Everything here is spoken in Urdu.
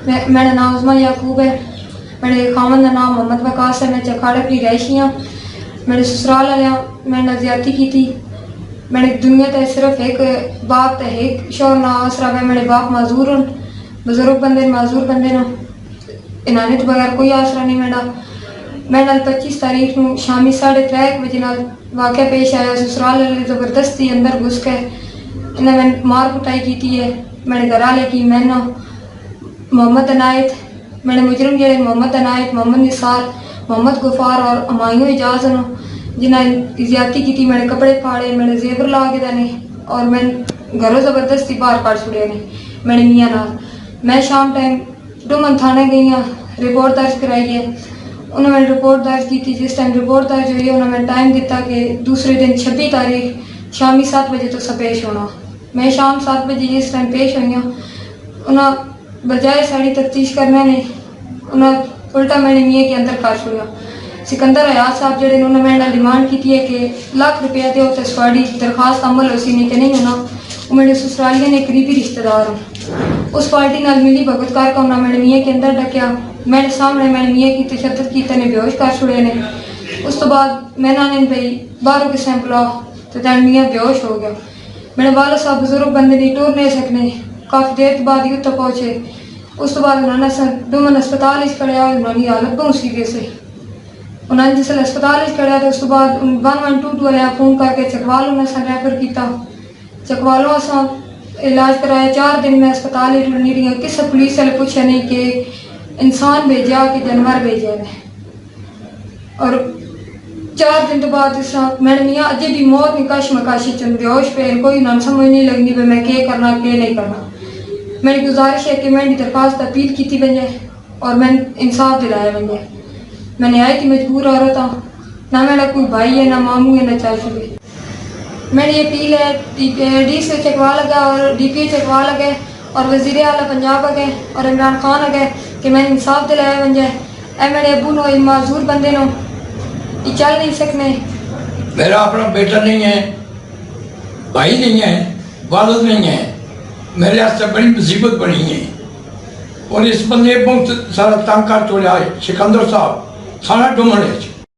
میرا نام عظمہ یعقوب ہے. میرے خامن کا نام محمد وقاص ہے. میں چکھاڑے کی رہائشی ہوں. میرے سسرال والے میرے نال زیادتی کی تھی. میرے دنیا تے صرف ایک باپ تے ایک شوہر نہ آسرا ہے. میرے باپ معذور ہیں, بزرگ بندے معذور بندے نا, انہوں تو بغیر کوئی آسرا نہیں. میرے نال 25 تاریخ کو شامی 3:30 بجے نال واقعہ پیش آیا. سسرال والے زبردستی اندر گھس کے انہیں میں مار کٹائی کی ہے. میرے گھر والے کی میں محمد عنایت, میرے مجرم جڑے محمد عنایت, محمد نثار, محمد غفار اور ہمایوں اجاز ہیں جنہیں زیادتی کی تھی. میرے کپڑے پھاڑے, میرے زیور لا کے دینے اور میں گھروں زبردستی باہر کاٹ چھڑے نے میرے میاں نال. میں شام ٹائم ڈومن تھانے گئی ہوں, رپورٹ درج کرائی ہے. انہوں نے رپورٹ درج کی تھی. جس ٹائم رپورٹ درج ہوئی انہوں نے ٹائم دیتا کہ دوسرے دن 26 تاریخ شامی 7 بجے تو سب پیش ہونا. میں شام 7 بجے جس ٹائم پیش ہوئی ہوں, انہوں بجائے ساری تفتیش کرنے نے انہوں الٹا میرے میاں کے اندر کر چھوڑا. سکندر حیات صاحب جڑے انہوں نے میرے ڈیمانڈ کی ہے کہ ₹1,00,000 دے تو سواڑی درخواست عمل ہو سی نہیں کہ نہیں ہونا. وہ میرے سسرالیاں نے قریبی رشتہ دار ہوں. اس پارٹی نال ملی بھگت کر کے انہوں نے میرے میاں کے اندر ڈکیا. میرے سامنے میرے میاں کی تشدد کیتے نے, بے ہوش کر چھوڑے نے. اس تو بعد میں نے بھائی باہروں کے سیمپل آ تو تین میاں بے ہوش ہو گیا. میرے والد صاحب بزرگ بندے نہیں ٹور نہیں سکنے, کافی دیر بعد یوں تک پہنچے. اس تو بعد انہوں نے ڈومن ہسپتال کھڑیا. انہوں نے حالت بہت سیریس ہے. انہوں نے جس ہسپتال کھڑیا تو اس تو بعد 1122 والے فون کر کے چکوال انہیں ریفر کیا. چکوالوں سے علاج کرایا. 4 دن میں ہسپتال نہیں رہی. کسی پولیس والے پوچھا نہیں کہ انسان بھیجا کہ جانور بھیجا ہے. اور 4 دن تو بعد اس میرے میاں اجے بھی موت میں کشمکشی چند بے ہوش پہ کوئی نہ سمجھ نہیں لگنی پہ میں کیا کرنا کیا نہیں کرنا. میری گزارش ہے کہ میں درخواست اپیل کی بجے اور میں انصاف دلایا بجے. میں نہایت مجبور عورت ہوں, نہ میرا کوئی بھائی ہے, نہ ماموں ہے, نہ چاچو ہے. میری اپیل ہے ڈی سی چکوا لگا اور ڈی پی چکوا لگے اور وزیر اعلیٰ پنجاب گئے اور عمران خان گئے کہ میں انصاف دلایا بن جائے. اے میرے ابو نو معذور بندے نو یہ چل نہیں سکنے. میرا اپنا بیٹا نہیں ہے, بھائی نہیں ہے, والد نہیں ہے. میرے واسطے بڑی مصیبت بنی ہے. اور اس بندے بہت سارا تنگ کر چھوڑا ہے. سکندر صاحب سارا ڈومن ہے.